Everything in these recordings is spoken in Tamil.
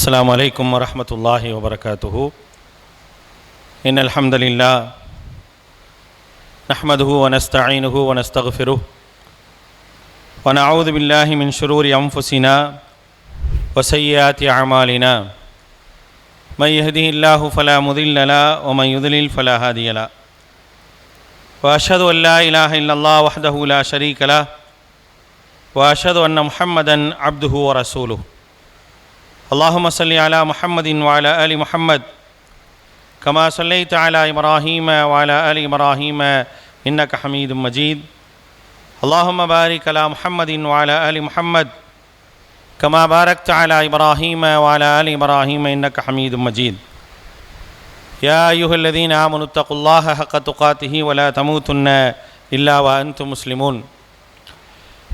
السلام عليكم ورحمة الله وبركاته. إن الحمد لله نحمده ونستعينه ونستغفره ونعوذ بالله من شرور أنفسنا وسيئات أعمالنا. من يهده الله فلا مضل له ومن يضلل فلا هادي له. وأشهد أن لا إله إلا الله وحده لا شريك له وأشهد أن محمدا عبده ورسوله. اللهم صل على محمد وعلى آل محمد كما صليت على إبراهيم وعلى آل إبراهيم إنك حميد مجيد. اللهم بارك على محمد وعلى آل محمد كما باركت على إبراهيم وعلى آل إبراهيم إنك حميد مجيد. يا أيها الذين آمنوا اتقوا الله حق تقاته ولا تموتن إلا وأنتم مسلمون.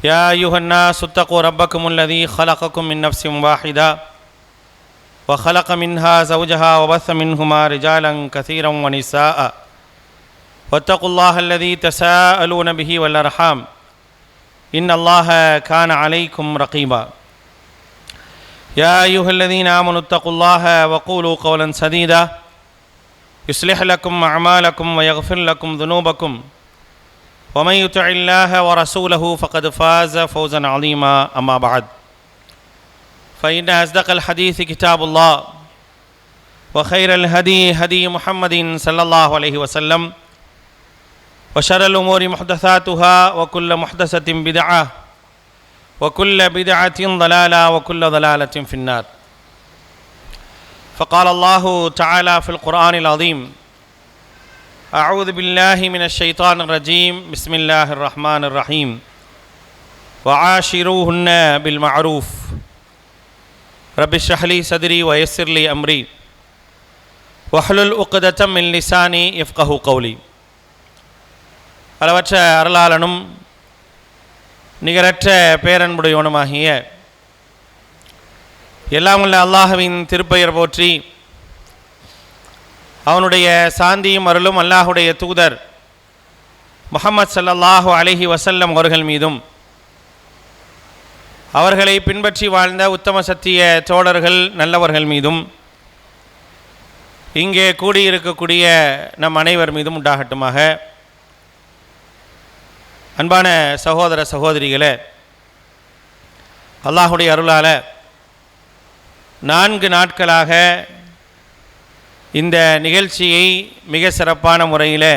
يا أيها الناس اتقوا ربكم الذي خلقكم من نفس واحدة وخلق منها زوجها وبث منهما رجالا كثيرا ونساء واتقوا الله الذي تساءلون به والأرحام إن الله كان عليكم رقيبا. يا أيها الذين آمنوا اتقوا الله وقولوا قولا سديدا يصلح لكم أعمالكم ويغفر لكم ذنوبكم ومن يطع الله ورسوله فقد فاز فوزا عظيما. أما بعد فإن أصدق الحديث كتاب الله وخير الهدي هدي محمد صلى الله عليه وسلم وشر الأمور محدثاتها وكل محدثة بدعة وكل بدعة ضلالة وكل ضلالة في النار. فقال الله تعالى في القرآن العظيم: أعوذ بالله من الشيطان الرجيم بسم الله الرحمن الرحيم وعاشروهن بالمعروف رب اشرح لي صدري ويسر لي أمري واحلل عقدة من لساني يفقهوا قولي. அளவற்ற அருளாளனும் நிகரற்ற பேரன்புடையவனுமாகிய எல்லாம் உள்ள அல்லாஹ்வின் திருப்பெயர் போற்றி அவனுடைய சாந்தியும் அருளும் அல்லாஹுடைய தூதர் முஹம்மது ஸல்லல்லாஹு அலைஹி வஸல்லம் அவர்கள் மீதும் அவர்களை பின்பற்றி வாழ்ந்த உத்தம சத்திய தோழர்கள் நல்லவர்கள் மீதும் இங்கே கூடியிருக்கக்கூடிய நம் அனைவர் மீதும் உண்டாகட்டுமாக. அன்பான சகோதர சகோதரிகளே, அல்லாஹுடைய அருளால் 4 நாட்களாக இந்த நிகழ்ச்சியை மிக சிறப்பான முறையில்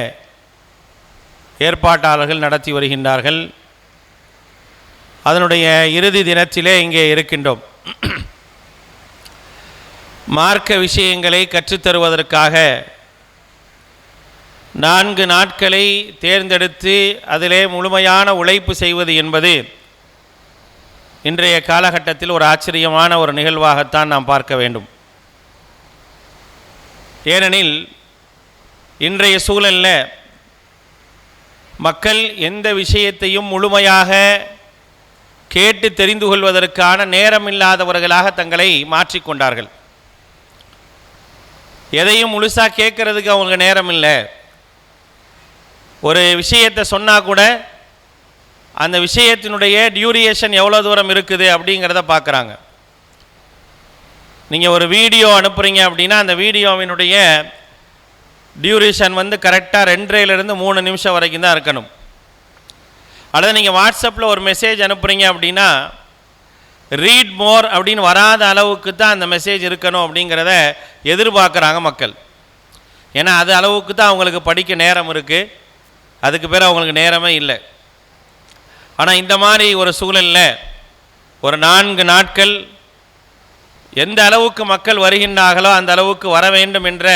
ஏற்பாட்டாளர்கள் நடத்தி வருகின்றார்கள். அதனுடைய இறுதி தினத்திலே இங்கே இருக்கின்றோம். மார்க்க விஷயங்களை கற்றுத்தருவதற்காக 4 நாட்களை தேர்ந்தெடுத்து அதிலே முழுமையான உழைப்பு செய்வது என்பது இன்றைய காலகட்டத்தில் ஒரு ஆச்சரியமான ஒரு நிகழ்வாகத்தான் நாம் பார்க்க வேண்டும். ஏனெனில் இன்றைய சூழலில் மக்கள் எந்த விஷயத்தையும் முழுமையாக கேட்டு தெரிந்து கொள்வதற்கான நேரமில்லாதவர்களாக தங்களை மாற்றிக்கொண்டார்கள். எதையும் முழுசாக கேட்கறதுக்கு அவங்க நேரம் இல்லை. ஒரு விஷயத்தை சொன்னால் கூட அந்த விஷயத்தினுடைய டியூரேஷன் எவ்வளோ தூரம் இருக்குது அப்படிங்கிறத பார்க்குறாங்க. நீங்கள் ஒரு வீடியோ அனுப்புகிறீங்க அப்படின்னா அந்த வீடியோவினுடைய டியூரேஷன் கரெக்டாக 2.5 to 3 நிமிஷம் வரைக்கும் தான் இருக்கணும். அல்லது நீங்கள் வாட்ஸ்அப்பில் ஒரு மெசேஜ் அனுப்புகிறீங்க அப்படின்னா ரீட் மோர் அப்படின்னு வராத அளவுக்கு தான் அந்த மெசேஜ் இருக்கணும் அப்படிங்கிறத எதிர்பார்க்குறாங்க மக்கள். ஏன்னா அது அளவுக்கு தான் அவங்களுக்கு படிக்க நேரம் இருக்குது, அதுக்கு பேர் அவங்களுக்கு நேரமே இல்லை. ஆனால் இந்த மாதிரி ஒரு சூழலில் ஒரு 4 நாட்கள் எந்த அளவுக்கு மக்கள் வருகின்றார்களோ அந்த அளவுக்கு வர வேண்டும் என்ற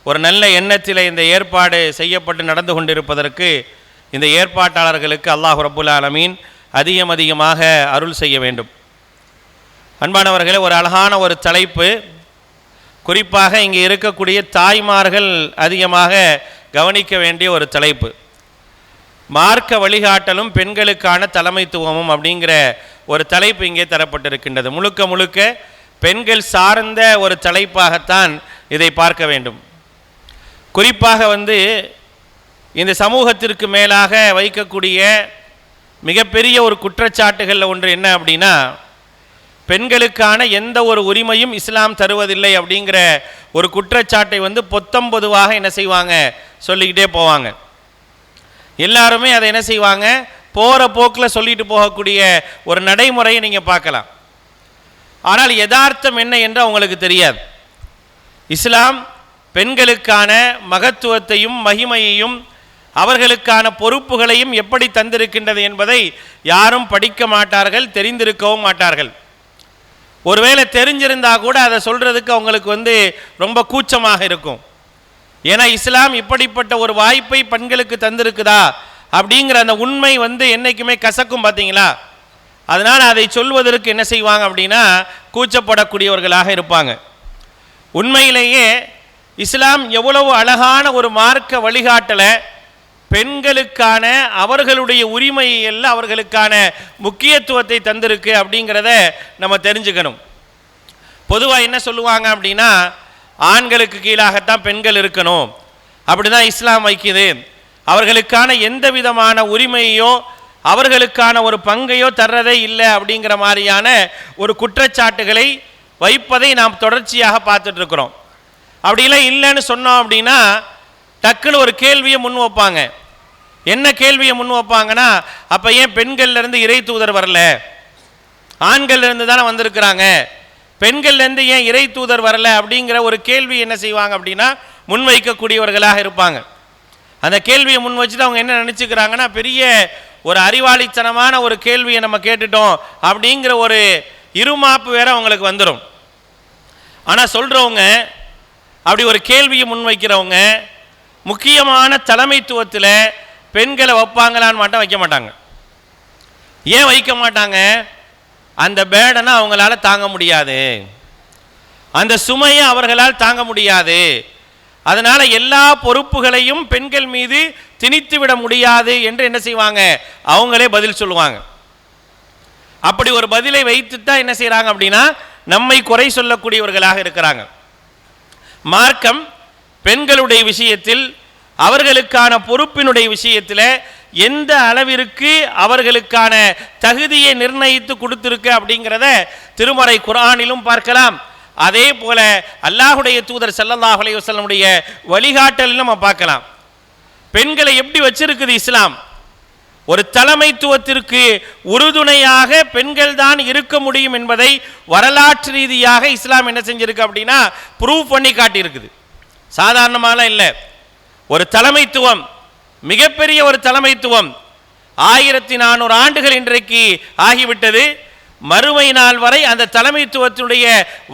ஒரு நல்ல எண்ணத்தில் இந்த ஏற்பாடு செய்யப்பட்டு நடந்து கொண்டிருப்பதற்கு இந்த ஏற்பாட்டாளர்களுக்கு அல்லாஹ் ரப்புல் ஆலமீன் அதிகமாக அருள் செய்ய வேண்டும். அன்பானவர்களே, ஒரு அழகான ஒரு தலைப்பு, குறிப்பாக இங்கே இருக்கக்கூடிய தாய்மார்கள் அதிகமாக கவனிக்க வேண்டிய ஒரு தலைப்பு, மார்க்க வழிகாட்டலும் பெண்களுக்கான தலைமைத்துவமும் அப்படிங்கிற ஒரு தலைப்பு இங்கே தரப்பட்டிருக்கின்றது. முழுக்க முழுக்க பெண்கள் சார்ந்த ஒரு தலைப்பாகத்தான் இதை பார்க்க வேண்டும். குறிப்பாக இந்த சமூகத்திற்கு மேலாக வைக்கக்கூடிய மிகப்பெரிய ஒரு குற்றச்சாட்டுகளில் ஒன்று என்ன அப்படின்னா, பெண்களுக்கான எந்த ஒரு உரிமையும் இஸ்லாம் தருவதில்லை அப்படிங்கிற ஒரு குற்றச்சாட்டை பொத்தம் பொதுவாக என்ன செய்வாங்க, சொல்லிக்கிட்டே போவாங்க. எல்லாருமே அதை என்ன செய்வாங்க, போகிற போக்கில் சொல்லிட்டு போகக்கூடிய ஒரு நடைமுறையை நீங்கள் பார்க்கலாம். ஆனால் யதார்த்தம் என்ன என்று அவங்களுக்கு தெரியாது. இஸ்லாம் பெண்களுக்கான மகத்துவத்தையும் மகிமையையும் அவர்களுக்கான பொறுப்புகளையும் எப்படி தந்திருக்கின்றது என்பதை யாரும் படிக்க மாட்டார்கள், தெரிந்திருக்கவும் மாட்டார்கள். ஒருவேளை தெரிஞ்சிருந்தா கூட அதை சொல்கிறதுக்கு அவங்களுக்கு ரொம்ப கூச்சமாக இருக்கும். ஏன்னா இஸ்லாம் இப்படிப்பட்ட ஒரு வாய்ப்பை பெண்களுக்கு தந்திருக்குதா அப்படிங்கிற அந்த உண்மை என்றைக்குமே கசக்கும் பார்த்தீங்களா. அதனால் அதை சொல்வதற்கு என்ன செய்வாங்க அப்படின்னா கூச்சப்படக்கூடியவர்களாக இருப்பாங்க. உண்மையிலேயே இஸ்லாம் எவ்வளவு அழகான ஒரு மார்க்க வழிகாட்டலை, பெண்களுக்கான அவர்களுடைய உரிமையை எல்லாம் அவர்களுக்கான முக்கியத்துவத்தை தந்திருக்கு அப்படிங்கிறத நம்ம தெரிஞ்சுக்கணும். பொதுவாக என்ன சொல்லுவாங்க அப்படின்னா, ஆண்களுக்கு கீழாகத்தான் பெண்கள் இருக்கணும், அப்படி தான் இஸ்லாம் வைக்குது, அவர்களுக்கான எந்த விதமான உரிமையோ அவர்களுக்கான ஒரு பங்கையோ தர்றதே இல்லை அப்படிங்கிற மாதிரியான ஒரு குற்றச்சாட்டுகளை வைப்பதை நாம் தொடர்ச்சியாக பார்த்துட்டு இருக்கிறோம். அப்படிலாம் இல்லைன்னு சொன்னோம் அப்படின்னா டக்குன்னு ஒரு கேள்வியை முன் வைப்பாங்க. என்ன கேள்வியை முன் வைப்பாங்கன்னா, அப்போ ஏன் பெண்கள்லேருந்து இறை தூதர் வரல, ஆண்கள்லேருந்து தானே வந்திருக்கிறாங்க, பெண்கள்லேருந்து ஏன் இறை தூதர் வரல அப்படிங்கிற ஒரு கேள்வி என்ன செய்வாங்க அப்படின்னா முன்வைக்கக்கூடியவர்களாக இருப்பாங்க. அந்த கேள்வியை முன் வச்சுட்டு அவங்க என்ன நினச்சிக்கிறாங்கன்னா, பெரிய ஒரு அறிவாளித்தனமான ஒரு கேள்வியை நம்ம கேட்டுட்டோம் அப்படிங்கிற ஒரு இருமாப்பு வேற அவங்களுக்கு வந்துடும். ஆனால் சொல்கிறவங்க, அப்படி ஒரு கேள்வியை முன்வைக்கிறவங்க முக்கியமான தலைமைத்துவத்தில் பெண்களை வைப்பாங்களான்னு மட்டும் வைக்க மாட்டாங்க. ஏன் வைக்க மாட்டாங்க? அந்த பேடனை அவங்களால தாங்க முடியாது, அந்த சுமையை அவர்களால் தாங்க முடியாது. அதனால் எல்லா பொறுப்புகளையும் பெண்கள் மீது திணித்து விட முடியாது என்று என்ன செய்வாங்க, அவங்களே பதில் சொல்லுவாங்க. அப்படி ஒரு பதிலை வைத்து தான் என்ன செய்கிறாங்க அப்படின்னா நம்மை குறை சொல்லக்கூடியவர்களாக இருக்கிறாங்க. மார்க்கம் பெண்களுடைய விஷயத்தில், அவர்களுக்கான பொறுப்பினுடைய விஷயத்தில் எந்த அளவிற்கு அவர்களுக்கான தகுதியை நிர்ணயித்து கொடுத்திருக்கு அப்படிங்கிறத திருமறை குர்ஆனிலும் பார்க்கலாம். அதே போல அல்லாஹுடைய தூதர் ஸல்லல்லாஹு அலைஹி வஸல்லமுடைய வழிகாட்டலிலும் நம்ம பார்க்கலாம். பெண்களை எப்படி வச்சிருக்குது இஸ்லாம், ஒரு தலைமைத்துவத்திற்கு உறுதுணையாக பெண்கள் தான் இருக்க முடியும் என்பதை வரலாற்று ரீதியாக இஸ்லாம் என்ன செஞ்சிருக்கு அப்படின்னா ப்ரூவ் பண்ணி காட்டியிருக்குது. சாதாரணமாக இல்லை, ஒரு தலைமைத்துவம், மிகப்பெரிய ஒரு தலைமைத்துவம் 1400 ஆண்டுகள் இன்றைக்கு ஆகிவிட்டது. மறுமை நாள் வரை அந்த தலைமைத்துவத்தினுடைய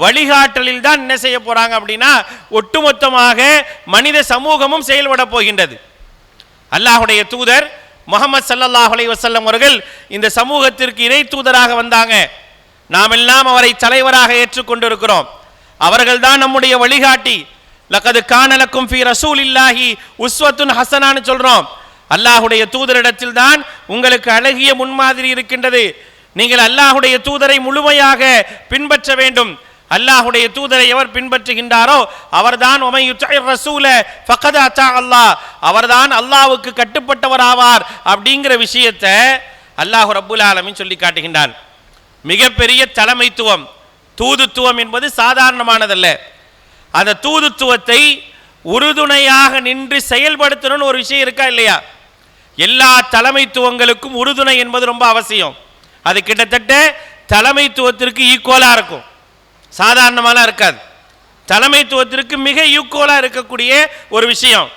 வழிகாட்டலில் தான் என்ன செய்ய போறாங்க அப்படின்னா ஒட்டுமொத்தமாக மனித சமூகமும் செயல்பட போகின்றது. அல்லாஹுடைய தூதர் முஹம்மது ஸல்லல்லாஹு அலைஹி வஸல்லம் அவர்கள் இந்த சமூகத்திற்கு இறை தூதராக வந்தாங்க. நாம் எல்லாம் அவரை தலைவராக ஏற்றுக்கொண்டிருக்கிறோம். அவர்கள் தான் நம்முடைய வழிகாட்டி. லகது கான லக்கும் ஃபீ ரசூலில்லாஹி உஸ்வத்துன் ஹஸனான்னு சொல்றோம். அல்லாஹுடைய தூதரிடத்தில் தான் உங்களுக்கு அழகிய முன்மாதிரி இருக்கின்றது. நீங்கள் அல்லாஹுடைய தூதரை முழுமையாக பின்பற்ற வேண்டும். அல்லாஹுடைய தூதரை எவர் பின்பற்றுகின்றாரோ அவர்தான் உமை யுத்தஇர் ரசூல ஃபகத் அத்தா அல்லாஹ், அவர்தான் அல்லாஹ்வுக்கு கட்டுப்பட்டவர் ஆவார் அப்படிங்கிற விஷயத்தை அல்லாஹ் ரப்புல் ஆலமீன் சொல்லி காட்டுகின்றான். மிகப்பெரிய தலைமைத்துவம், தூதுத்துவம் என்பது சாதாரணமானதல்ல. அந்த தூதுத்துவத்தை உறுதுணையாக நின்று செயல்படுத்தணும்னு ஒரு விஷயம் இருக்கா இல்லையா? எல்லா தலைமைத்துவங்களுக்கும் உறுதுணை என்பது ரொம்ப அவசியம். அது கிட்டத்தட்ட தலைமைத்துவத்திற்கு ஈக்குவலாக இருக்கும், சாதாரணமாலாம் இருக்காது. தலைமைத்துவத்திற்கு மிக ஈக்குவலாக இருக்கக்கூடிய ஒரு விஷயம்.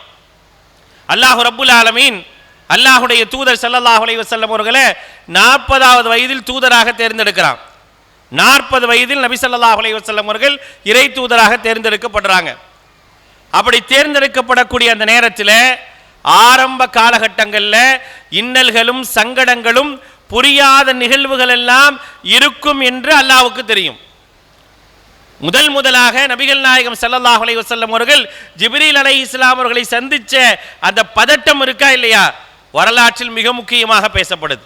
அல்லாஹ் ரப்புல் ஆலமீன் அல்லாஹுடைய தூதர் ஸல்லல்லாஹு அலைஹி வஸல்லம் அவர்களை 40வது வயதில் தூதராக தேர்ந்தெடுக்கிறான். 40 வயதில் நபி ஸல்லல்லாஹு அலைஹி வஸல்லம் அவர்கள் இறை தூதராக தேர்ந்தெடுக்கப்படுறாங்க. அப்படி தேர்ந்தெடுக்கப்படக்கூடிய அந்த நேரத்தில் ஆரம்ப காலகட்டங்களில் இன்னல்களும் சங்கடங்களும் புரியாத நிகழ்வுகள் எல்லாம் இருக்கும் என்று அல்லாஹ்வுக்கு தெரியும். முதலாக நபிகள் நாயகம் ஸல்லல்லாஹு அலைஹி வஸல்லம் அவர்கள் ஜிப்ரீல் அலைஹிஸ்ஸலாம் அவர்களை சந்திச்ச அந்த பதட்டம் இருக்கா இல்லையா, வரலாற்றில் மிக முக்கியமாக பேசப்படுது.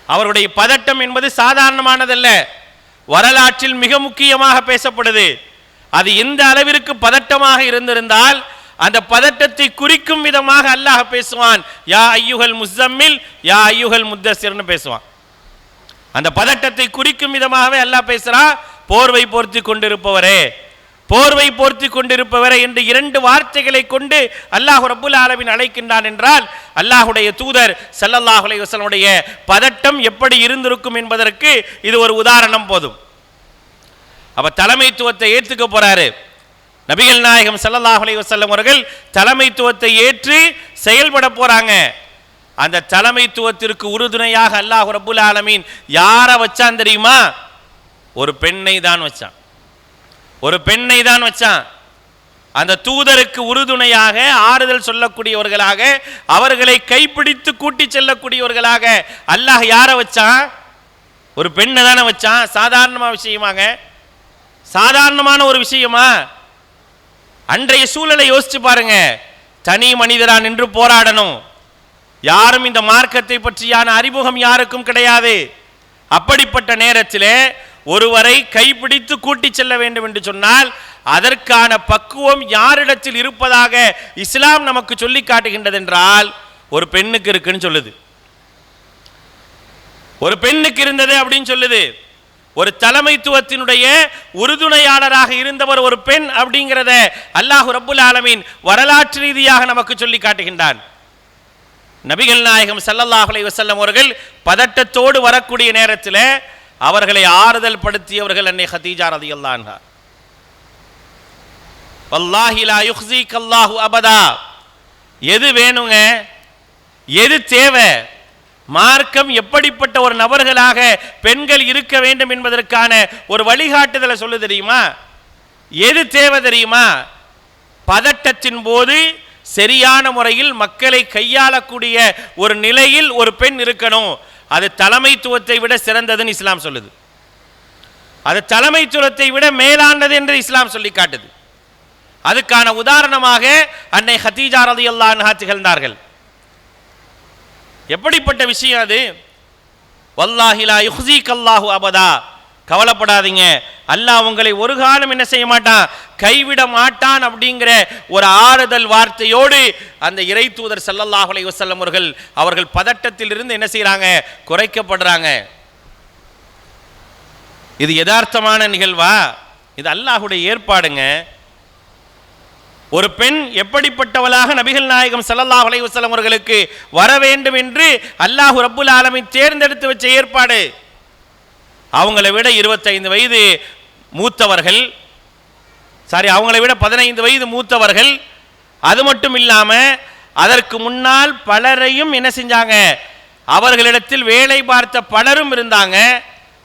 அவருடைய பதட்டம் என்பது சாதாரணமானதல்ல, வரலாற்றில் மிக முக்கியமாக பேசப்படுது. அது எந்த அளவிற்கு பதட்டமாக இருந்திருந்தால் அந்த பதட்டத்தை குறிக்கும் விதமாக அல்லாஹ் பேசுவான், யா ஐயுகல் முஸம்மில் யா ஐயுகல் முத்தஸிர்னு பேசுவான். அந்த பதட்டத்தை குறிக்கும் விதமாகவே அல்லாஹ் பேசுறான், போர்வை போர்த்தி கொண்டிருப்பவரே, போர்வை போர்த்தி கொண்டிருப்பவரே என்று 2 வார்த்தைகளை கொண்டு அல்லாஹ் ரப்புல் ஆலமீன் அழைக்கின்றான் என்றால், அல்லாஹுடைய தூதர் ஸல்லல்லாஹு அலைஹி வஸல்லம் பதட்டம் எப்படி இருந்திருக்கும் என்பதற்கு இது ஒரு உதாரணம் போதும். அப்ப தலைமைத்துவத்தை ஏற்றுக்க போறாரு நபிகள் நாயகம் ஸல்லல்லாஹு அலைஹி வஸல்லம் அவர்கள். தலைமைத்துவத்தை ஏற்று செயல்பட போறாங்க. அந்த தலைமைத்துவத்திற்கு உறுதுணையாக அல்லாஹ் ரப்புல் ஆலமீன் யாரை வச்சான் தெரியுமா? ஒரு பெண்ணை தான் வச்சான். ஒரு பெண்ணை தான் வச்சான். அந்த தூதருக்கு உறுதுணையாக, ஆறுதல் சொல்லக்கூடியவர்களாக, அவர்களை கைப்பிடித்து கூட்டி செல்லக்கூடியவர்களாக அல்லாஹ் யாரை வச்சான்? ஒரு பெண்ணை தானே வச்சான். சாதாரணமான விஷயமாங்க? சாதாரணமான ஒரு விஷயமா? அன்றைய சூழலை யோசிச்சு பாருங்க. தனி மனிதரா நின்று போராடணும். யாரும் இந்த மார்க்கத்தை பற்றியான அறிமுகம் யாருக்கும் கிடையாது. அப்படிப்பட்ட நேரத்தில் ஒருவரை கைப்பிடித்து கூட்டி செல்ல வேண்டும் என்று சொன்னால் அதற்கான பக்குவம் யாரிடத்தில் இருப்பதாக இஸ்லாம் நமக்கு சொல்லி காட்டுகின்றது என்றால், ஒரு பெண்ணுக்கு இருக்குன்னு சொல்லுது. ஒரு பெண்ணுக்கு இருந்தது அப்படின்னு சொல்லுது. ஒரு தலைமைத்துவத்தினுடைய உறுதுணையாளராக இருந்தவர் ஒரு பெண் அப்படிங்கிறத அல்லாஹ் ரப்புல் ஆலமீன் வரலாற்று ரீதியாக நமக்கு சொல்லி காட்டுகின்றான். நபிகள் நாயகம் ஸல்லல்லாஹு அலைஹி வஸல்லம் அவர்கள் பதட்டத்தோடு வரக்கூடிய நேரத்தில் அவர்களை ஆறுதல் படுத்தியவர்கள் அன்னை ஹதீஜா ரலியல்லாஹு அன்ஹா. வல்லாஹி லா யுக்ஸீக அல்லாஹு அபதா. எது வேணுங்க, எது தேவை, மார்க்கம் எப்படிப்பட்ட ஒரு நபர்களாக பெண்கள் இருக்க வேண்டும் என்பதற்கான ஒரு வழிகாட்டுதலை சொல்லு தெரியுமா? எது தேவை தெரியுமா? பதட்டத்தின் போது சரியான முறையில் மக்களை கையாளக்கூடிய ஒரு நிலையில் ஒரு பெண் இருக்கணும். அது தலைமைத்துவத்தை விட சிறந்ததுன்னு இஸ்லாம் சொல்லுது. அது தலைமைத்துவத்தை விட மேலானது என்று இஸ்லாம் சொல்லி காட்டுது. அதுக்கான உதாரணமாக அன்னை ஹதீஜா ரலியல்லாஹு அன்ஹா திகழ்ந்தார்கள். எப்படிப்பட்ட விஷயம் அது? வல்லாஹி லா யுக்ஸீக அல்லாஹு அபதா. கவலைப்படாதீங்க, அல்லாஹ் உங்களை ஒரு காலம் என்ன செய்ய மாட்டான், கைவிட மாட்டான் அப்படிங்கிற ஒரு ஆறுதல் வார்த்தையோடு அந்த இறை தூதர் ஸல்லல்லாஹு அலைஹி வஸல்லம் அவர்கள் பதட்டத்தில் இருந்து என்ன செய்யறாங்க, குறைக்கப்படுறாங்க. இது யதார்த்தமான நிகழ்வா? இது அல்லாஹ்வுடைய ஏற்பாடுங்க. ஒரு பெண் எப்படிப்பட்டவளாக நபிகள் நாயகம் ஸல்லல்லாஹு அலைஹி வஸல்லம் அவர்களுக்கு வர வேண்டும் என்று அல்லாஹ் ரப்புல் ஆலமீன் தேர்ந்தெடுத்து வச்ச ஏற்பாடு. அவங்களை விட 25 வயது மூத்தவர்கள், அவங்களை விட 15 வயது மூத்தவர்கள். அது மட்டும் இல்லாம அதற்கு முன்னால் பலரையும் என்ன செஞ்சாங்க, அவர்களிடத்தில் வேலை பார்த்த பலரும் இருந்தாங்க.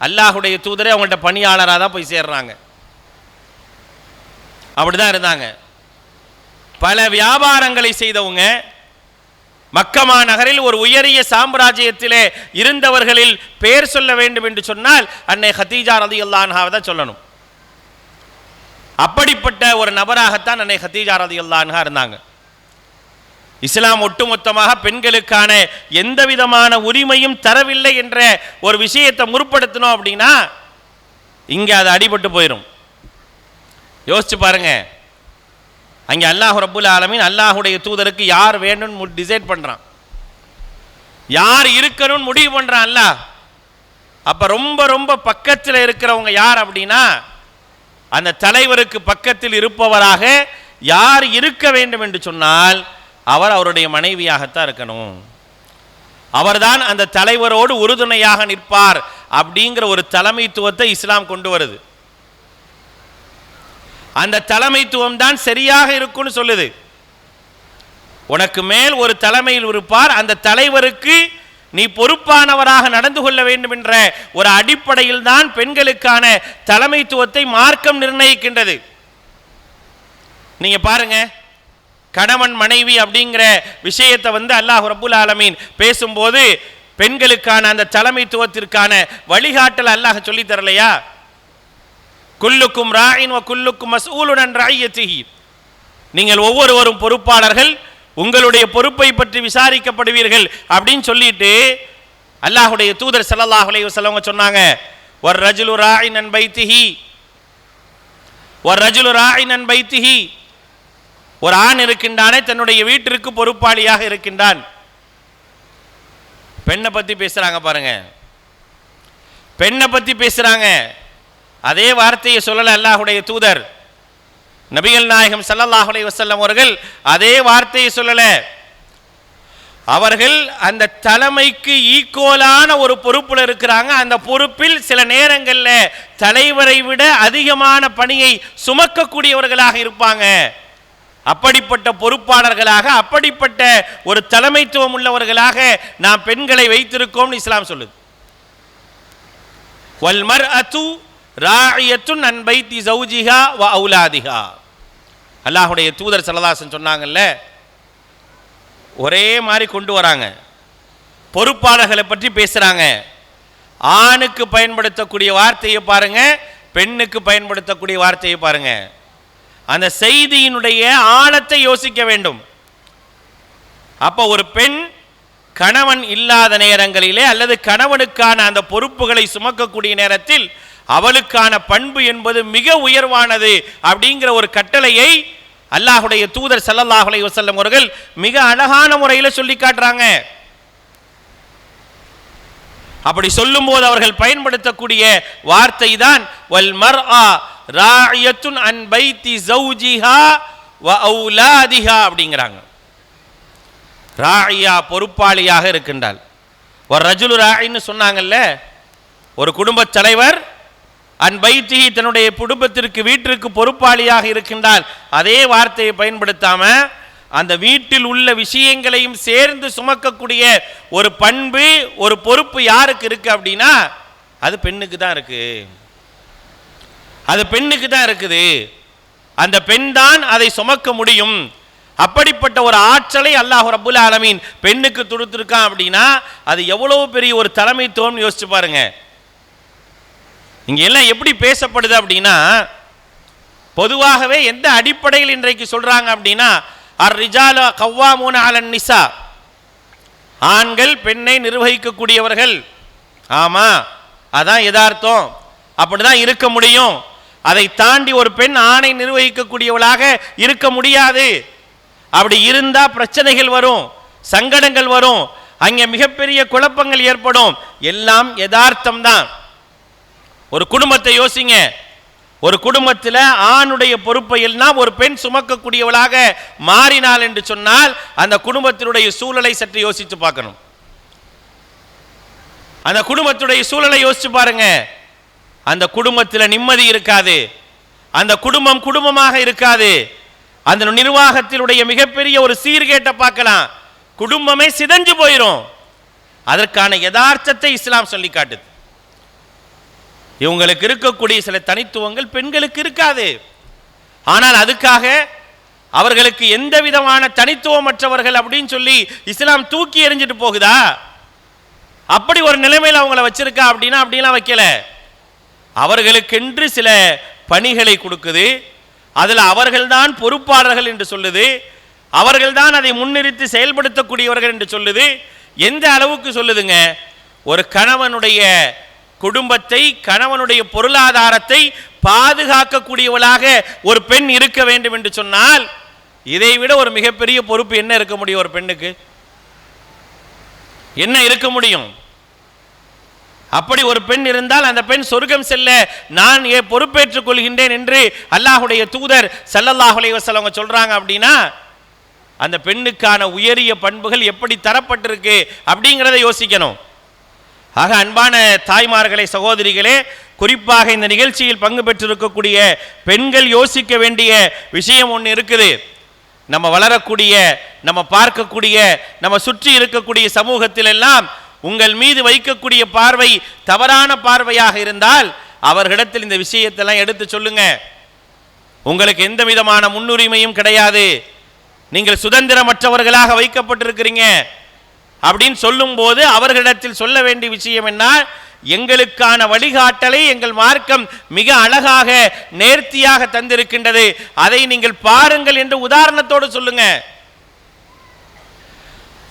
அல்லாஹுடைய தூதரை அவங்கள்ட்ட பணியாளராக தான் போய் சேர்றாங்க. அப்படிதான் இருந்தாங்க. பல வியாபாரங்களை செய்தவங்க, மக்கமா நகரில் ஒரு உயரிய சாம்ராஜ்யத்திலே இருந்தவர்களில் பெயர் சொல்ல வேண்டும் என்று சொன்னால் அன்னை ஹதீஜா ரலியல்லாஹு அன்ஹாவை தான் சொல்லணும். அப்படிப்பட்ட ஒரு நபராகத்தான் அன்னை ஹதீஜா ரலியல்லாஹு அன்ஹா இருந்தாங்க. இஸ்லாம் ஒட்டுமொத்தமாக பெண்களுக்கான எந்த விதமான உரிமையும் தரவில்லை என்ற ஒரு விஷயத்தை முற்படுத்தணும் அப்படின்னா இங்கே அது அடிபட்டு போயிடும். யோசிச்சு பாருங்க. அங்கே அல்லாஹ் ரப்புல் ஆலமீன் அல்லாஹுடைய தூதருக்கு யார் வேணும்னு டிசைட் பண்ணுறான், யார் இருக்கணும்னு முடிவு பண்ணுறான் அல்லாஹ். அப்போ ரொம்ப ரொம்ப பக்கத்தில் இருக்கிறவங்க யார் அப்படின்னா அந்த தலைவருக்கு பக்கத்தில் இருப்பவராக யார் இருக்க வேண்டும் என்று சொன்னால் அவர் அவருடைய மனைவியாகத்தான் இருக்கணும். அவர்தான் அந்த தலைவரோடு உறுதுணையாக நிற்பார் அப்படிங்கிற ஒரு தலைமைத்துவத்தை இஸ்லாம் கொண்டு வருது. அந்த தலைமைத்துவம் தான் சரியாக இருக்கும்னு சொல்லுது. உனக்கு மேல் ஒரு தலைமையில் இருப்பார், அந்த தலைவருக்கு நீ பொறுப்பானவராக நடந்து கொள்ள வேண்டும் என்ற ஒரு அடிப்படையில் தான் பெண்களுக்கான தலைமைத்துவத்தை மார்க்கம் நிர்ணயிக்கின்றது. நீங்க பாருங்க, கணவன் மனைவி அப்படிங்கிற விஷயத்தை அல்லாஹ் ரப்புல் ஆலமீன் பேசும்போது பெண்களுக்கான அந்த தலைமைத்துவத்திற்கான வழிகாட்டல் அல்லாஹ் சொல்லி தரலையா? குல்லுக்கும் ராயின் வ குல்லுக்கும் மஸ்ஊலுன் அன் ரஅய்யத்திஹி. நீங்கள் ஒவ்வொருவரும் பொறுப்பாளர்கள், உங்களுடைய பொறுப்பை பற்றி விசாரிக்கப்படுவீர்கள் அப்படின்னு சொல்லிட்டு அல்லாஹ்வுடைய தூதர் ஸல்லல்லாஹு அலைஹி வஸல்லம் சொன்னாங்க, வர் ரஜுலு ராயின் அன் பைத்திஹி, வர் ரஜுலு ராயின் அன் பைத்திஹி. ஒரு ஆண் இருக்கின்றானே தன்னுடைய வீட்டிற்கு பொறுப்பாளியாக இருக்கின்றான். பெண்ணை பத்தி பேசுறாங்க பாருங்க. பெண்ணை பற்றி பேசுகிறாங்க. அதே வார்த்தையை சொல்லலை அல்லாஹுடைய தூதர் நபிகள் நாயகம் ஸல்லல்லாஹு அலைஹி வஸல்லம் அவர்கள் அதே வார்த்தையை சொல்லலை. அவர்கள் அந்த தலைமைக்கு ஈக்குவலான ஒரு பொறுப்பில் இருக்கிறாங்க. அந்த பொறுப்பில் சில நேரங்களில் தலைவரை விட அதிகமான பணியை சுமக்கக்கூடியவர்களாக இருப்பாங்க. அப்படிப்பட்ட பொறுப்பாளர்களாக, அப்படிப்பட்ட ஒரு தலைமைத்துவம் உள்ளவர்களாக நாம் பெண்களை வைத்திருக்கோம் இஸ்லாம் சொல்லுது. வல் மர்அத்து ராஇயத்துன் அன் பைத்தி ஜௌஜிஹா வ அவுலாதிஹா. அல்லாஹ்வுடைய தூதர் ஸல்லல்லாஹு அலைஹி வஸல்லம் சொன்னாங்கல்ல, ஒரே மாதிரி கொண்டு வராங்க. பொறுப்பாளர்களை பற்றி பேசுறாங்க. ஆணுக்கு பயன்படுத்தக்கூடிய வார்த்தையை பாருங்க, பெண்ணுக்கு பயன்படுத்தக்கூடிய வார்த்தையை பாருங்க. அந்த செய்தியினுடைய ஆழத்தை யோசிக்க வேண்டும். அப்ப ஒரு பெண் கணவன் இல்லாத நேரங்களிலே அல்லது கணவனுக்கான அந்த பொறுப்புகளை சுமக்கக்கூடிய நேரத்தில் அவளுக்கான பண்பு என்பது மிக உயர்வானது அப்படிங்கிற ஒரு கட்டளையை அல்லாஹ்வுடைய தூதர் ஸல்லல்லாஹு அலைஹி வஸல்லம் அவர்கள் மிக அழகான முறையில் சொல்லி காட்டுறாங்க. அப்படி சொல்லும்போது அவர்கள் பயன்படுத்தக்கூடிய வார்த்தை தான் வல் மர்ஆ ராஇயத்துன் அன் பைத்தி ஜௌஜிஹா வ அவுலாதிஹா அப்படிங்கிறாங்க. ராஇயா பொறுப்பாளியாக இருக்கின்றாள். ஒரு ரஜுலு ராயின்னு சொன்னாங்கல்ல, ஒரு குடும்பத் தலைவர் அன் பைத்திஹி தன்னுடைய குடும்பத்திற்கு வீட்டிற்கு பொறுப்பாளியாக இருக்கின்றால் அதே வார்த்தையை பயன்படுத்தாம அந்த வீட்டில் உள்ள விஷயங்களையும் சேர்ந்து சுமக்கக்கூடிய ஒரு பண்பு, ஒரு பொறுப்பு யாருக்கு இருக்கு அப்படின்னா அது பெண்ணுக்கு தான் இருக்கு. அது பெண்ணுக்கு தான் இருக்குது. அந்த பெண் தான் அதை சுமக்க முடியும். அப்படிப்பட்ட ஒரு ஆற்றலை அல்லாஹ் ரப்புல் ஆலமீன் பெண்ணுக்கு கொடுத்திருக்கான் அப்படின்னா அது எவ்வளவு பெரிய ஒரு தலைமைத்துவம் யோசிச்சு பாருங்க. இங்க எல்லாம் எப்படி பேசப்படுது அப்படின்னா, பொதுவாகவே எந்த அடிப்படையில் இன்றைக்கு சொல்றாங்க அப்படின்னா அர் ரிஜாலு கவ்வாமூன அலன் நிசா, ஆண்கள் பெண்ணை நிர்வகிக்கக்கூடியவர்கள். ஆமா, அதான் யதார்த்தம், அப்படிதான் இருக்க முடியும். அதை தாண்டி ஒரு பெண் ஆணை நிர்வகிக்கக்கூடியவளாக இருக்க முடியாது. அப்படி இருந்தா பிரச்சனைகள் வரும், சங்கடங்கள் வரும், அங்கே மிகப்பெரிய குழப்பங்கள் ஏற்படும். எல்லாம் யதார்த்தம் தான். ஒரு குடும்பத்தை யோசிங்க. ஒரு குடும்பத்தில் ஆணுடைய பொறுப்பை எல்லாம் ஒரு பெண் சுமக்கக்கூடியவளாக மாறினாள் என்று சொன்னால் அந்த குடும்பத்தினுடைய சூழலை சற்று யோசித்து பார்க்கணும். அந்த குடும்பத்துடைய சூழலை யோசிச்சு பாருங்க. அந்த குடும்பத்தில் நிம்மதி இருக்காது, அந்த குடும்பம் குடும்பமாக இருக்காது. அந்த நிர்வாகத்தினுடைய மிகப்பெரிய ஒரு சீர்கேட்டை பார்க்கலாம், குடும்பமே சிதைஞ்சு போயிடும். அதற்கான யதார்த்தத்தை இஸ்லாம் சொல்லி காட்டுது. இவங்களுக்கு இருக்கக்கூடிய சில தனித்துவங்கள் பெண்களுக்கு இருக்காது. ஆனால் அதுக்காக அவர்களுக்கு எந்த விதமான தனித்துவமற்றவர்கள் அப்படின்னு சொல்லி இஸ்லாம் தூக்கி எறிஞ்சிட்டு போகுதா? அப்படி ஒரு நிலைமையில் அவங்கள வச்சிருக்கா அப்படின்னா அப்படிலாம் வைக்கல. அவர்களுக்கென்று சில பணிகளை கொடுக்குது. அதில் அவர்கள்தான் பொறுப்பாளர்கள் என்று சொல்லுது. அவர்கள்தான் அதை முன்னிறுத்தி செயல்படுத்தக்கூடியவர்கள் என்று சொல்லுது. எந்த அளவுக்கு சொல்லுதுங்க? ஒரு கணவனுடைய குடும்பத்தை, கணவனுடைய பொருளாதாரத்தை பாதுகாக்கக்கூடியவளாக ஒரு பெண் இருக்க வேண்டும் என்று சொன்னால் இதை விட ஒரு மிகப்பெரிய பொறுப்பு என்ன இருக்க முடியும்? ஒரு பெண்ணுக்கு என்ன இருக்க முடியும்? அப்படி ஒரு பெண் இருந்தால் அந்த பெண் சொர்க்கம் செல்ல நான் பொறுப்பேற்றுக் கொள்கின்றேன் என்று அல்லாஹ்வுடைய தூதர் ஸல்லல்லாஹு அலைஹி வஸல்லம் சொல்றாங்க. அப்படின்னா அந்த பெண்ணுக்கான உயரிய பண்புகள் எப்படி தரப்பட்டிருக்கு அப்படிங்கிறத யோசிக்கணும். ஆக அன்பான தாய்மார்களே, சகோதரிகளே, குறிப்பாக இந்த நிகழ்ச்சியில் பங்கு பெற்றிருக்கக்கூடிய பெண்கள் யோசிக்க வேண்டிய விஷயம் ஒன்று இருக்குது. நம்ம வளரக்கூடிய, நம்ம பார்க்கக்கூடிய, நம்ம சுற்றி இருக்கக்கூடிய சமூகத்தில் எல்லாம் உங்கள் மீது வைக்கக்கூடிய பார்வை தவறான பார்வையாக இருந்தால் அவர்களிடத்தில் இந்த விஷயத்தெல்லாம் எடுத்து சொல்லுங்க. உங்களுக்கு எந்த விதமான முன்னுரிமையும் கிடையாது, நீங்கள் சுதந்திரமற்றவர்களாக வைக்கப்பட்டிருக்கிறீங்க அப்படின்னு சொல்லும் போது அவர்களிடத்தில் சொல்ல வேண்டிய விஷயம் என்ன? எங்களுக்கான வழிகாட்டலை எங்கள் மார்க்கம் மிக அழகாக நேர்த்தியாக தந்திருக்கின்றது, அதை நீங்கள் பாருங்கள் என்று உதாரணத்தோடு சொல்லுங்க.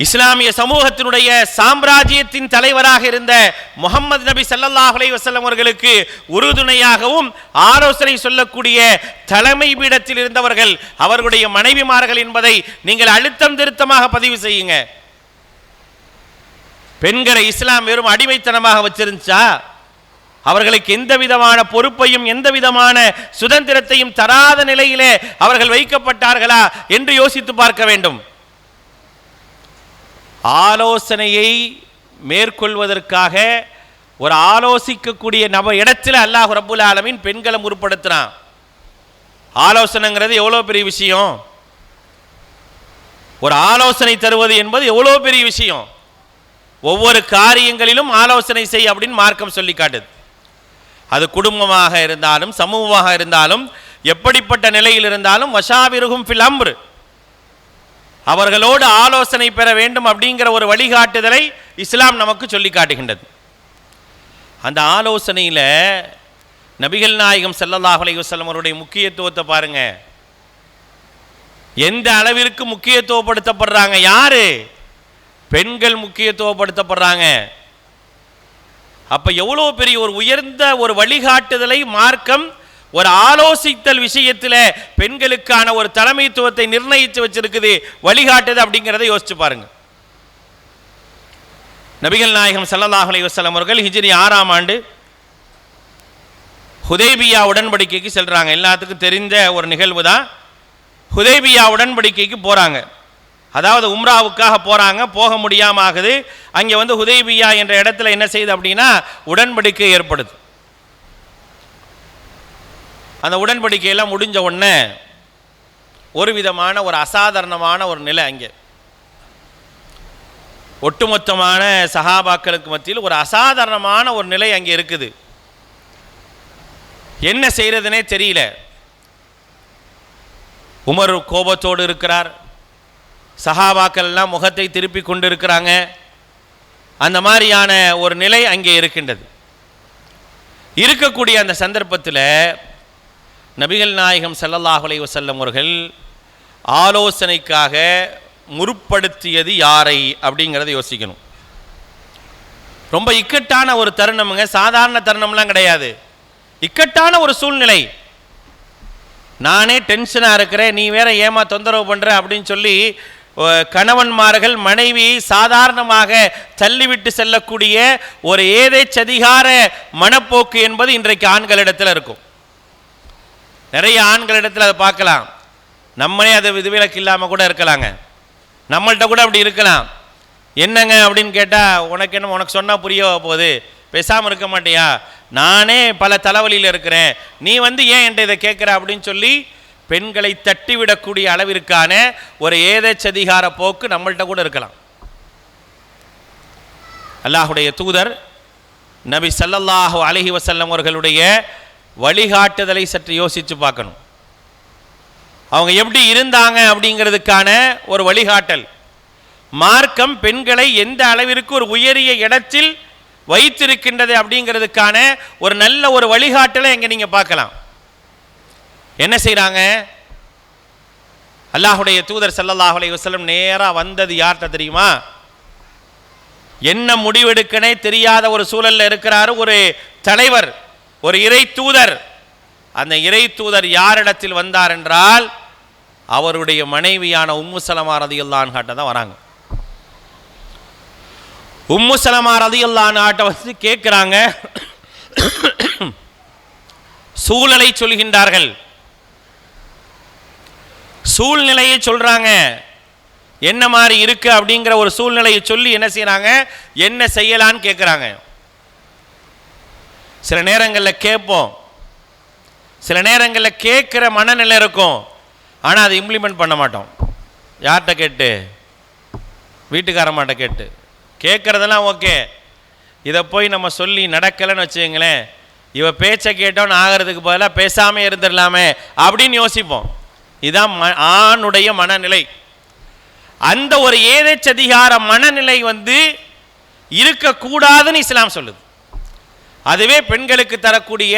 இஸ்லாமிய சமூகத்தினுடைய சாம்ராஜ்யத்தின் தலைவராக இருந்த முஹம்மது நபி ஸல்லல்லாஹு அலைஹி வஸல்லம் அவர்களுக்கு உறுதுணையாகவும் ஆலோசனை சொல்லக்கூடிய தலைமை பீடத்தில் இருந்தவர்கள் அவர்களுடைய மனைவிமார்கள் என்பதை நீங்கள் அழுத்தம் திருத்தமாக பதிவு செய்யுங்க. பெண்களை இஸ்லாம் வெறும் அடிமைத்தனமாக வச்சிருந்துச்சா? அவர்களுக்கு எந்த விதமான பொறுப்பையும் எந்த விதமான சுதந்திரத்தையும் தராத நிலையிலே அவர்கள் வைக்கப்பட்டார்களா என்று யோசித்து பார்க்க வேண்டும். ஆலோசனையை மேற்கொள்வதற்காக ஒரு ஆலோசிக்கக்கூடிய இடத்துல அல்லாஹ் ரப்புல் ஆலமீன் பெண்களை முற்படுத்துறான். ஆலோசனைங்கிறது எவ்வளோ பெரிய விஷயம், ஒரு ஆலோசனை தருவது என்பது எவ்வளோ பெரிய விஷயம். ஒவ்வொரு காரியங்களிலும் ஆலோசனை செய் அப்படின்னு மார்க்கம் சொல்லி காட்டுது. அது குடும்பமாக இருந்தாலும் சமூகமாக இருந்தாலும் எப்படிப்பட்ட நிலையில் இருந்தாலும் வஷாவிருகும் ஃபில் அம்ர், அவர்களோடு ஆலோசனை பெற வேண்டும் அப்படிங்கிற ஒரு வழிகாட்டுதலை இஸ்லாம் நமக்கு சொல்லி காட்டுகின்றது. அந்த ஆலோசனையில் நபிகள் நாயகம் ஸல்லல்லாஹு அலைஹி வஸல்லம் அவருடைய முக்கியத்துவத்தை பாருங்க. எந்த அளவிற்கு முக்கியத்துவப்படுத்தப்படுறாங்க? யாரு? பெண்கள் முக்கியத்துவப்படுத்தப்படுறாங்க. அப்ப எவ்வளவு பெரிய ஒரு உயர்ந்த ஒரு வழிகாட்டுதலை மார்க்கம் ஒரு ஆலோசித்தல் விஷயத்தில் பெண்களுக்கான ஒரு தலைமைத்துவத்தை நிர்ணயித்து வச்சிருக்குது, வழிகாட்டுது அப்படிங்கிறத யோசிச்சு பாருங்க. நபிகள் நாயகம் ஸல்லல்லாஹு அலைஹி வஸல்லம் அவர்கள் ஹிஜ்ரி 6ஆம் ஆண்டு ஹுதைபியா உடன்படிக்கைக்கு செல்றாங்க. எல்லாத்துக்கும் தெரிந்த ஒரு நிகழ்வு தான். ஹுதைபியா உடன்படிக்கைக்கு போறாங்க. அதாவது உம்ராவுக்காக போறாங்க, போக முடியாம ஆகுது. அங்கே ஹுதைபியா என்ற இடத்துல என்ன செய்யுது அப்படின்னா உடன்படிக்கை ஏற்படுது. அந்த உடன்படிக்கையெல்லாம் முடிஞ்ச உடனே ஒரு விதமான ஒரு அசாதாரணமான ஒரு நிலை, அங்கே ஒட்டுமொத்தமான சஹாபாக்களுக்கு மத்தியில் ஒரு அசாதாரணமான ஒரு நிலை அங்கே இருக்குது. என்ன செய்யறதுனே தெரியல. உமர் கோபத்தோடு இருக்கிறார், சஹாபாக்கள் எல்லாம் முகத்தை திருப்பி கொண்டு இருக்கிறாங்க. அந்த மாதிரியான ஒரு நிலை அங்கே இருக்கின்றது. இருக்கக்கூடிய அந்த சந்தர்ப்பத்தில் நபிகள் நாயகம் ஸல்லல்லாஹு அலைஹி வஸல்லம் அவர்கள் ஆலோசனைக்காக முற்படுத்தியது யாரை அப்படிங்கிறத யோசிக்கணும். ரொம்ப இக்கட்டான ஒரு தருணமுங்க, சாதாரண தருணம்லாம் கிடையாது. இக்கட்டான ஒரு சூழ்நிலை. நானே டென்ஷனாக இருக்கிறேன், நீ வேற ஏமா தொந்தரவு பண்ணுற அப்படின்னு சொல்லி கணவன்மார்கள் மனைவியை சாதாரணமாக தள்ளிவிட்டு செல்லக்கூடிய ஒரு ஏதேச்சதிகார மனப்போக்கு என்பது இன்றைக்கு ஆண்களிடத்தில் இருக்கும். நிறைய ஆண்களிடத்தில் அதை பார்க்கலாம். நம்மளே அது விதிவிலக்கு இல்லாமல் கூட இருக்கலாங்க. நம்மள்கிட்ட கூட அப்படி இருக்கலாம். என்னங்க அப்படின்னு கேட்டால், உனக்கு என்ன, உனக்கு சொன்னால் புரிய போகுது, பேசாமல் இருக்க மாட்டியா, நானே பல தலைவலியில் இருக்கிறேன், நீ ஏன் என்கிட்ட இதை கேட்குற அப்படின்னு சொல்லி பெண்களை தட்டிவிடக்கூடிய அளவிற்கான ஒரு ஏதேச்சதிகார போக்கு நம்மள்கிட்ட கூட இருக்கலாம். அல்லாஹுடைய தூதர் நபி ஸல்லல்லாஹு அலைஹி வஸல்லம் அவர்களுடைய வழிகாட்டுதலை சற்று யோசித்து பார்க்கணும். அவங்க எப்படி இருந்தாங்க அப்படிங்கிறதுக்கான ஒரு வழிகாட்டல். மார்க்கம் பெண்களை எந்த அளவிற்கு ஒரு உயரிய இடத்தில் வைத்திருக்கின்றது அப்படிங்கிறதுக்கான ஒரு நல்ல ஒரு வழிகாட்டலை இங்கே நீங்கள் பார்க்கலாம். என்ன செய்கிறாங்க? அல்லாஹுடைய தூதர் ஸல்லல்லாஹு அலைஹி வஸல்லம் நேராக வந்தது யார்கிட்ட தெரியுமா? என்ன முடிவெடுக்கனே தெரியாத ஒரு சூழலில் இருக்கிறாரு ஒரு தலைவர், ஒரு இறை தூதர். அந்த இறை தூதர் யாரிடத்தில் வந்தார் என்றால் அவருடைய மனைவியான உம்மு சலமா ரலியல்லாஹு அன்ஹா தான் வராங்க. உம்மு சலமா ரலியல்லாஹு அன்ஹா கேட்குறாங்க, சூழலை சொல்கின்றார்கள், சூழ்நிலையை சொல்றாங்க, என்ன மாதிரி இருக்கு அப்படிங்கிற ஒரு சூழ்நிலையை சொல்லி என்ன செய்யறாங்க, என்ன செய்யலான்னு கேட்குறாங்க. சில நேரங்களில் கேட்போம், சில நேரங்களில் கேட்குற மனநிலை இருக்கும், ஆனால் அதை இம்ப்ளிமெண்ட் பண்ண மாட்டோம். யார்கிட்ட கேட்டு? வீட்டுக்காரமாட்ட கேட்டு. கேட்குறதெல்லாம் ஓகே, இதை போய் நம்ம சொல்லி நடக்கலைன்னு வச்சுங்களேன், இவ பேச்சை கேட்டோன்னு ஆகிறதுக்கு பதிலாக பேசாமல் இருந்துடலாமே அப்படின்னு யோசிப்போம். இதுதான் ஆணுடைய மனநிலை. அந்த ஒரு ஏதேச்சதிகார மனநிலை இருக்கக்கூடாதுன்னு இஸ்லாம் சொல்லுது. அதுவே பெண்களுக்கு தரக்கூடிய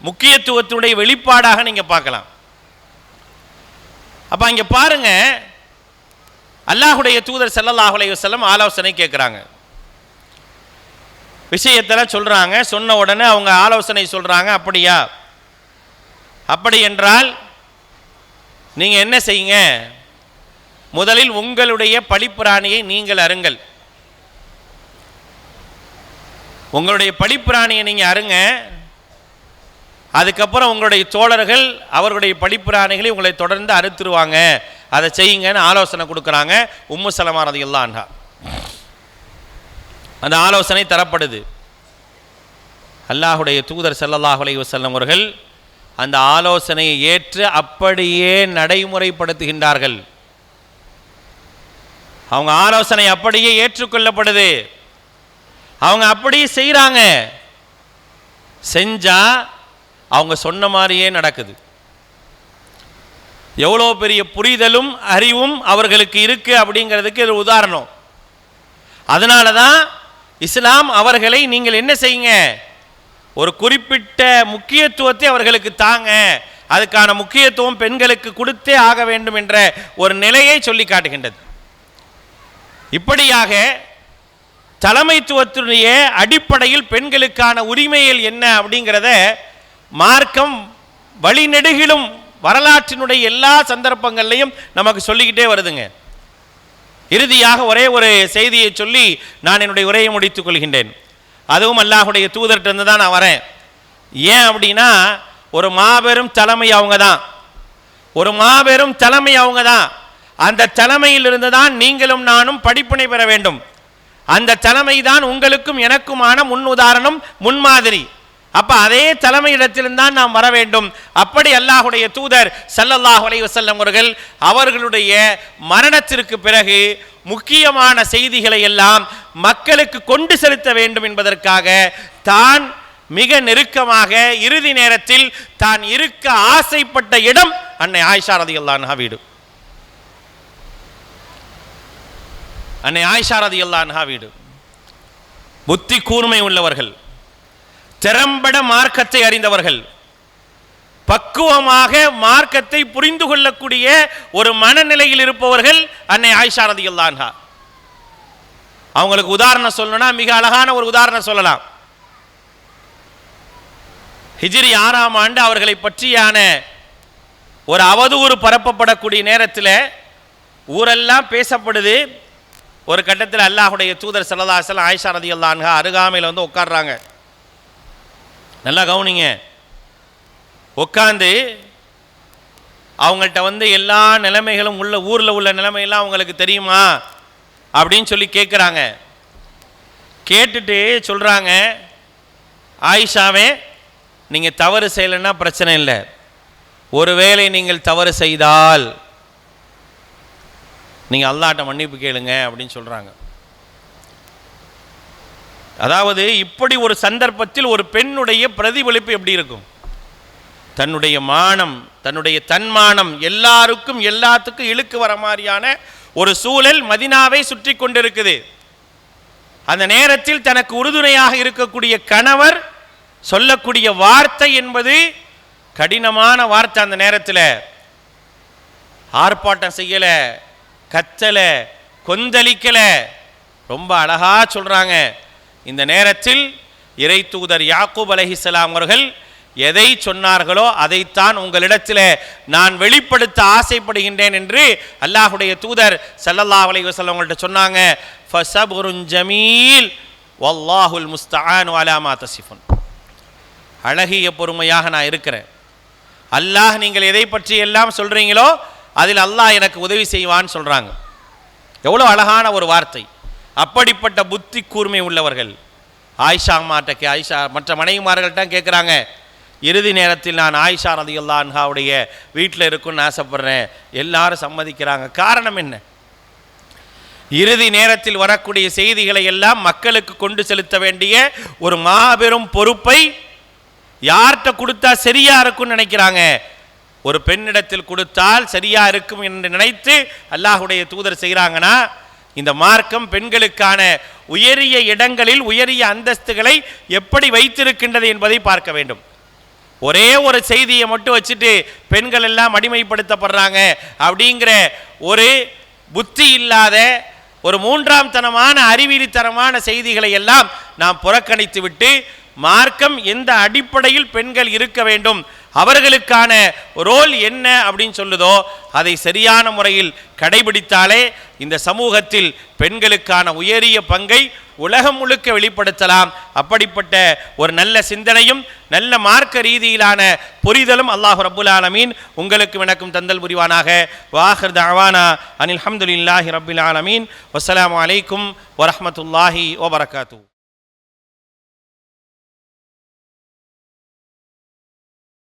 முக்கியத்துவத்துடைய வெளிப்பாடாக நீங்க பார்க்கலாம். அப்ப இங்க பாருங்க, அல்லாஹுடைய தூதர் ஸல்லல்லாஹு அலைஹி வஸல்லம் ஆலோசனை கேட்குறாங்க, விஷயத்தெல்லாம் சொல்றாங்க. சொன்ன உடனே அவங்க ஆலோசனை சொல்றாங்க. அப்படியா? அப்படி என்றால் நீங்க என்ன செய்யுங்க, முதலில் உங்களுடைய பழிப்பிராணியை நீங்கள் அருங்கள். உங்களுடைய படிப்பிராணியை நீங்கள் அருங்க, அதுக்கப்புறம் உங்களுடைய தோழர்கள் அவர்களுடைய படிப்பிராணிகளை உங்களை தொடர்ந்து அறுத்துருவாங்க, அதை செய்யுங்கன்னு ஆலோசனை கொடுக்குறாங்க உம்மு சலமா ரலியல்லாஹு அன்ஹா. அந்த ஆலோசனை தரப்படுது. அல்லாஹுடைய தூதர் ஸல்லல்லாஹு அலைஹி வஸல்லம் அவர்கள் அந்த ஆலோசனையை ஏற்று அப்படியே நடைமுறைப்படுத்துகின்றார்கள். அவங்க ஆலோசனை அப்படியே ஏற்றுக்கொள்ளப்படுது. அவங்க அப்படியே செய்கிறாங்க. செஞ்சா அவங்க சொன்ன மாதிரியே நடக்குது. எவ்வளோ பெரிய புரிதலும் அறிவும் அவர்களுக்கு இருக்கு அப்படிங்கிறதுக்கு இது உதாரணம். அதனால தான் இஸ்லாம் அவர்களை நீங்கள் என்ன செய்யுங்க, ஒரு குறிப்பிட்ட முக்கியத்துவத்தை அவர்களுக்கு தாங்க, அதுக்கான முக்கியத்துவம் பெண்களுக்கு கொடுத்தே ஆக வேண்டும் என்ற ஒரு நிலையை சொல்லி காட்டுகின்றது. இப்படியாக தலைமைத்துவத்தினுடைய அடிப்படையில் பெண்களுக்கான உரிமைகள் என்ன அப்படிங்கிறத மார்க்கம் வழிநெடுகிலும் வரலாற்றினுடைய எல்லா சந்தர்ப்பங்கள்லையும் நமக்கு சொல்லிக்கிட்டே வருதுங்க. இறுதியாக ஒரே ஒரு செய்தியை சொல்லி நான் என்னுடைய உரையை முடித்துக் கொள்கின்றேன். அதுவும் அல்லாஹுடைய தூதர்கிட்ட தான் நான் வரேன். ஏன் அப்படின்னா, ஒரு மாபெரும் தலைமை அவங்க தான், ஒரு மாபெரும் தலைமை அவங்க தான். அந்த தலைமையிலிருந்து தான் நீங்களும் நானும் படிப்பினை பெற வேண்டும். அந்த தலைமை தான் உங்களுக்கும் எனக்குமான முன் உதாரணம், முன்மாதிரி. அப்ப அதே தலைமையிடத்தில்தான் நாம் வர வேண்டும். அப்படி அல்லாஹுடைய தூதர் ஸல்லல்லாஹு அலைஹி வஸல்லம் அவர்கள் அவர்களுடைய மரணத்திற்கு பிறகு முக்கியமான செய்திகளை எல்லாம் மக்களுக்கு கொண்டு செலுத்த வேண்டும் என்பதற்காக தான் மிக நெருக்கமாக இறுதி நேரத்தில் தான் இருக்க ஆசைப்பட்ட இடம் அன்னை ஆயிஷா ரலியல்லாஹு அன்ஹா வீடு. அன்னை ஆயிஷா ரலியல்லாஹு அன்ஹா வீடு. புத்தி கூர்மை உள்ளவர்கள், திறம்பட மார்க்கத்தை அறிந்தவர்கள், பக்குவமாக மார்க்கத்தை புரிந்து கொள்ளக்கூடிய ஒரு மனநிலையில் இருப்பவர்கள் அன்னை ஆயிஷா ரலியல்லாஹு அன்ஹா. அவங்களுக்கு உதாரணம் சொல்லணும்னா மிக அழகான ஒரு உதாரணம் சொல்லலாம். ஹிஜ்ரி 6ஆம் ஆண்டு அவர்களை பற்றியான ஒரு அவதூறு பரப்பப்படக்கூடிய நேரத்தில் ஊரெல்லாம் பேசப்படுது. ஒரு கட்டத்தில் அல்லாஹுடைய தூதர் ஸல்லல்லாஹு அலைஹி வஸல்லம் ஆயிஷா ரலியல்லாஹு அன்ஹா அருகாமையில் வந்து உட்கார்றாங்க. நல்லா கவனிங்க. உட்காந்து அவங்கள்ட்ட வந்து எல்லா நிலைமைகளும் உள்ள ஊரில் உள்ள நிலைமையெல்லாம் அவங்களுக்கு தெரியுமா அப்படின்னு சொல்லி கேட்குறாங்க. கேட்டுட்டு சொல்கிறாங்க, ஆயிஷாவே நீங்கள் தவறு செய்யலைன்னா பிரச்சனை இல்லை, ஒருவேளை நீங்கள் தவறு செய்தால் நீங்கள் அல்லாஹ்ட்ட மன்னிப்பு கேளுங்க அப்படின்னு சொல்கிறாங்க. அதாவது இப்படி ஒரு சந்தர்ப்பத்தில் ஒரு பெண்ணுடைய பிரதிபலிப்பு எப்படி இருக்கும்? தன்னுடைய மானம், தன்னுடைய தன்மானம் எல்லாருக்கும் எல்லாத்துக்கும் இழுக்கு வர மாதிரியான ஒரு சூழல் மதினாவை சுற்றி கொண்டிருக்குது. அந்த நேரத்தில் தனக்கு உறுதுணையாக இருக்கக்கூடிய கணவர் சொல்லக்கூடிய வார்த்தை என்பது கடினமான வார்த்தை. அந்த நேரத்தில் ஆர்ப்பாட்டம் செய்யல, கத்தல, கொந்தளிக்கல, ரொம்ப அழகா சொல்றாங்க. இந்த நேரத்தில் இறை தூதர் யாக்கூப் அலைஹிஸ்ஸலாம் அவர்கள் எதை சொன்னார்களோ அதைத்தான் உங்களிடத்தில் நான் வெளிப்படுத்த ஆசைப்படுகின்றேன் என்று அல்லாஹுடைய தூதர் ஸல்லல்லாஹு அலைஹி வஸல்லம் அவங்கள்ட்ட சொன்னாங்க. ஃபஸப்ருன் ஜமீல் வல்லாஹுல் முஸ்தஆனு அலா மா தஸிஃபுன். அழகிய பொறுமையாக நான் இருக்கிறேன். அல்லாஹ் நீங்கள் எதை பற்றி எல்லாம் சொல்றீங்களோ அதில் அல்லாஹ் எனக்கு உதவி செய்வான்னு சொல்றாங்க. எவ்வளோ அழகான ஒரு வார்த்தை. அப்படிப்பட்ட புத்தி கூர்மை உள்ளவர்கள் ஆயிஷா மாட்டக்கு ஆயிஷா மற்ற மனைவிமார்கள்ட்ட கேட்குறாங்க, இறுதி நேரத்தில் நான் ஆயிஷா ரலியல்லாஹு அன்ஹாவுடைய வீட்டில் இருக்குன்னு ஆசைப்படுறேன். எல்லாரும் சம்மதிக்கிறாங்க. காரணம் என்ன? இறுதி நேரத்தில் வரக்கூடிய செய்திகளை எல்லாம் மக்களுக்கு கொண்டு செலுத்த வேண்டிய ஒரு மாபெரும் பொறுப்பை யார்கிட்ட கொடுத்தா சரியா இருக்கும்னு நினைக்கிறாங்க? ஒரு பெண்ணிடத்தில் கொடுத்தால் சரியா இருக்கும் என்று நினைத்து அல்லாஹுடைய தூதர் செய்கிறாங்கன்னா, இந்த மார்க்கம் பெண்களுக்கான உயரிய இடங்களில் உயரிய அந்தஸ்துகளை எப்படி வைத்திருக்கின்றது என்பதை பார்க்க வேண்டும். ஒரே ஒரு செய்தியை மட்டும் வச்சுட்டு பெண்கள் எல்லாம் அடிமைப்படுத்தப்படுறாங்க அப்படிங்கிற ஒரு புத்தி இல்லாத ஒரு மூன்றாம் தனமான அறிவியலித்தனமான செய்திகளை எல்லாம் நாம் புறக்கணித்து விட்டு மார்க்கம் எந்த அடிப்படையில் பெண்கள் இருக்க வேண்டும், அவர்களுக்கான ரோல் என்ன அப்படின்னு சொல்லுதோ அதை சரியான முறையில் கடைபிடித்தாலே இந்த சமூகத்தில் பெண்களுக்கான உயரிய பங்கை உலகம் முழுக்க வெளிப்படுத்தலாம். அப்படிப்பட்ட ஒரு நல்ல சிந்தனையும் நல்ல மார்க்க ரீதியிலான புரிதலும் அல்லாஹ் ரப்புல் ஆலமீன் உங்களுக்கு எனக்கும் தந்தல் புரிவானாக. வாஹிர் தஅவானா அனில் ஹம்துலில்லாஹி ரப்பில் ஆலமீன். வஸ்ஸலாமு அலைக்கும் வரஹ்மத்துல்லாஹி வபரகாத்துஹு.